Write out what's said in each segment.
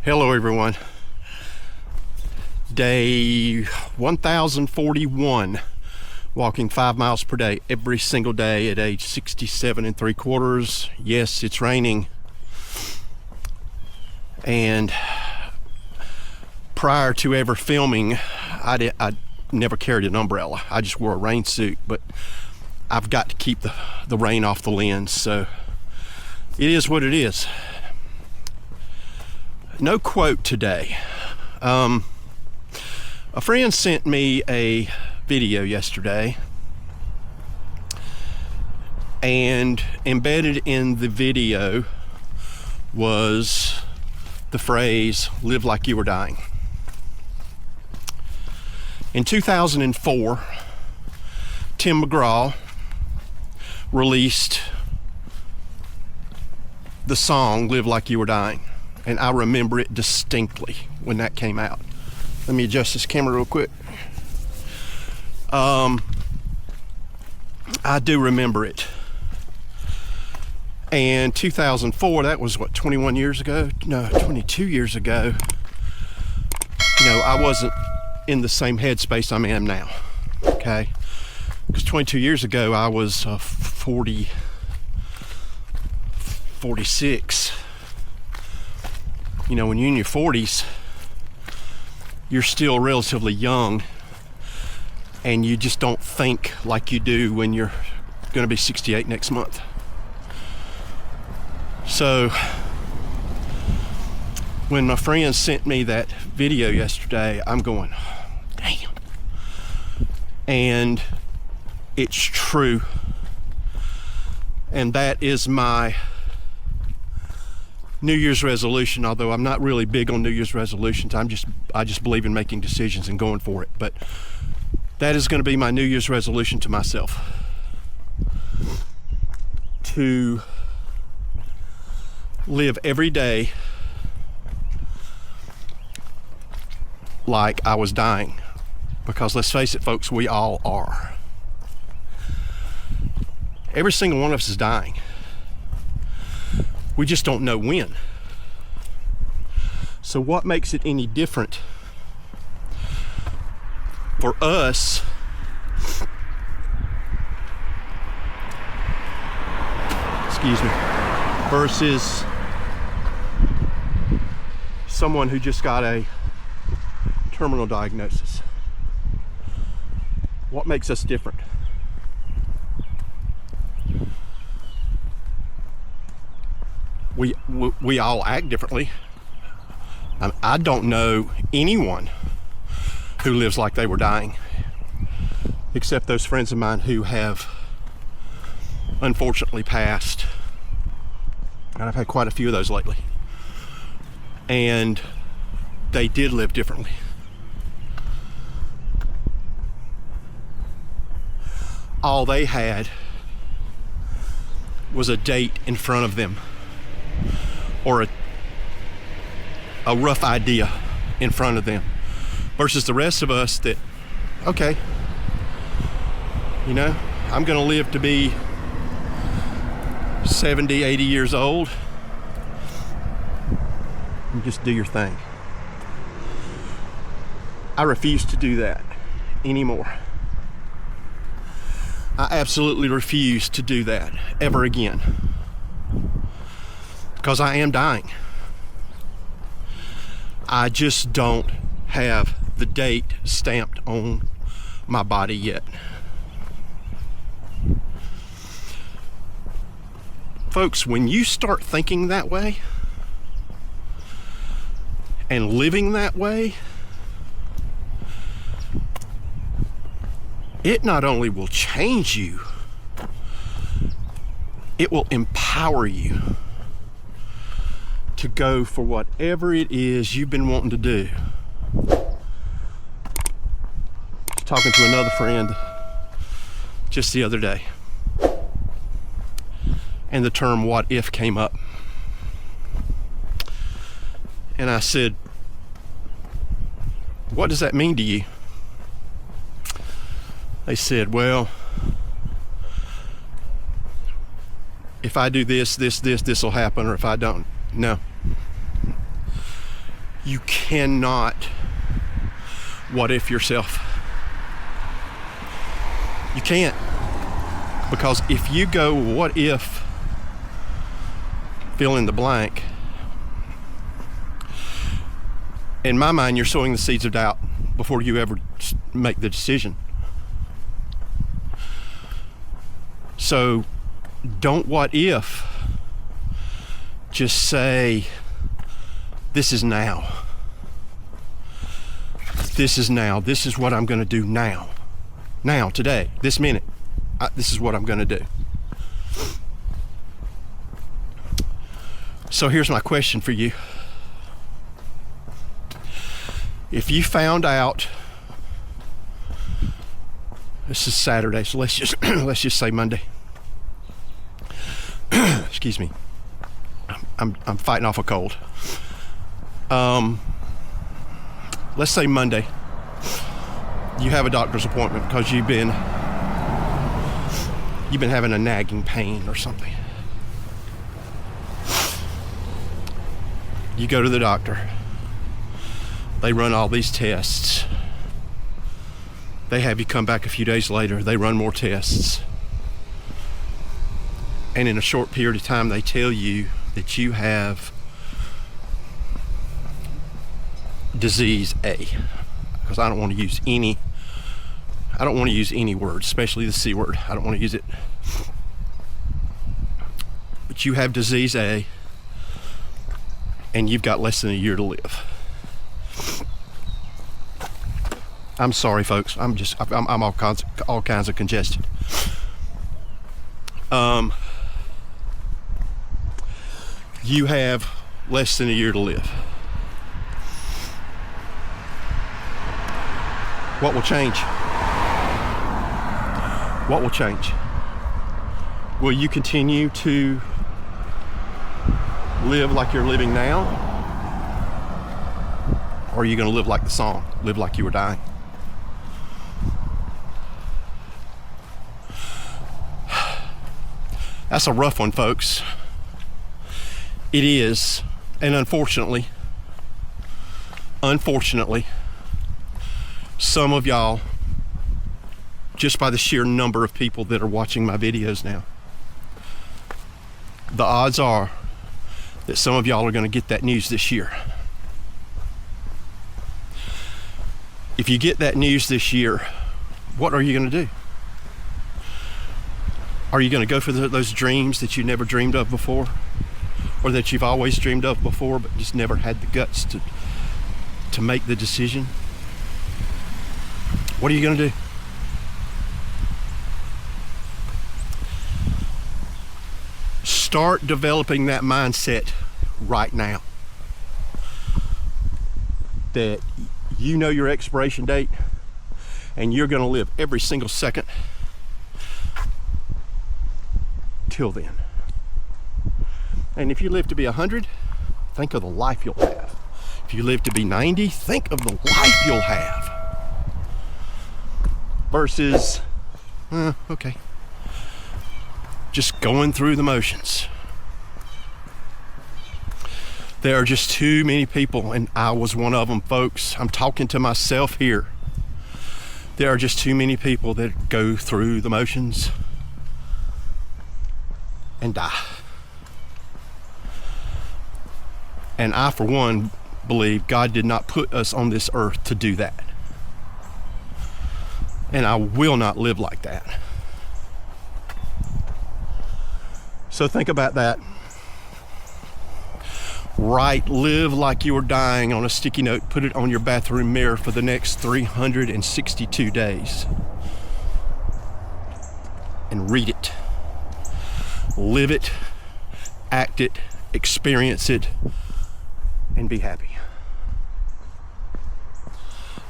Hello everyone. Day 1041, walking 5 miles per day every single day at age 67 3/4. Yes, it's raining. And prior to ever filming, I never carried an umbrella. I just wore a rain suit, but I've got to keep the rain off the lens, so it is what it is. No quote today. A friend sent me a video yesterday, and embedded in the video was the phrase, "Live like you were dying." In 2004, Tim McGraw released the song "Live Like You Were Dying," and I remember it distinctly when that came out. Let me adjust this camera real quick. I do remember it. And 2004, that was what, 21 years ago? No, 22 years ago. You know, I wasn't in the same headspace I am now, okay? Because 22 years ago, I was 46. You know, when you're in your 40s, you're still relatively young, and you just don't think like you do when you're going to be 68 next month. So when my friend sent me that video yesterday, I'm going, damn. And it's true. And that is my New Year's resolution, although I'm not really big on New Year's resolutions. I just believe in making decisions and going for it. But that is going to be my New Year's resolution to myself. To live every day like I was dying. Because let's face it, folks, we all are. Every single one of us is dying. We just don't know when. So what makes it any different for us versus someone who just got a terminal diagnosis? What makes us different? We all act differently. I don't know anyone who lives like they were dying, except those friends of mine who have unfortunately passed. And I've had quite a few of those lately. And they did live differently. All they had was a date in front of them, or a rough idea in front of them, versus the rest of us that, okay, you know, I'm gonna live to be 70, 80 years old, and just do your thing. I refuse to do that anymore. I absolutely refuse to do that ever again. Because I am dying. I just don't have the date stamped on my body yet. Folks, when you start thinking that way and living that way, it not only will change you, it will empower you to go for whatever it is you've been wanting to do. Talking to another friend just the other day, and the term "what if" came up, and I said, "What does that mean to you?" They said, "Well, if I do this will happen, or if I don't." No. You cannot what if yourself. You can't. Because if you go, what if, fill in the blank, in my mind, you're sowing the seeds of doubt before you ever make the decision. So don't what if, just say, this is now. This is now. This is what I'm going to do now. Now, today, this minute. This is what I'm going to do. So here's my question for you. If you found out, this is Saturday, so let's just say Monday. Excuse me. I'm fighting off a cold. Let's say Monday. You have a doctor's appointment because you've been having a nagging pain or something. You go to the doctor. They run all these tests. They have you come back a few days later. They run more tests. And in a short period of time, they tell you that you have disease A. Because I don't want to use any word, especially the C word. I don't want to use it. But you have disease A, and you've got less than a year to live. I'm sorry, folks. I'm all kinds of congested. You have less than a year to live. What will change? What will change? Will you continue to live like you're living now? Or are you going to live like the song? Live like you were dying? That's a rough one, folks. It is. And unfortunately, some of y'all, just by the sheer number of people that are watching my videos now, the odds are that some of y'all are going to get that news this year. If you get that news this year, what are you going to do? Are you going to go for those dreams that you never dreamed of before? Or that you've always dreamed of before but just never had the guts to make the decision? What are you going to do? Start developing that mindset right now. That you know your expiration date and you're going to live every single second till then. And if you live to be 100, think of the life you'll have. If you live to be 90, think of the life you'll have. Versus, okay, just going through the motions. There are just too many people, and I was one of them, folks. I'm talking to myself here. There are just too many people that go through the motions and die. And I, for one, believe God did not put us on this earth to do that. And I will not live like that. So think about that. Live like you were dying on a sticky note. Put it on your bathroom mirror for the next 362 days. And read it. Live it. Act it. Experience it. And be happy.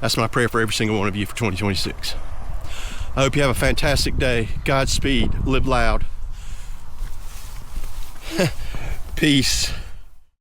That's my prayer for every single one of you for 2026. I hope you have a fantastic day. Godspeed. Live loud. Peace.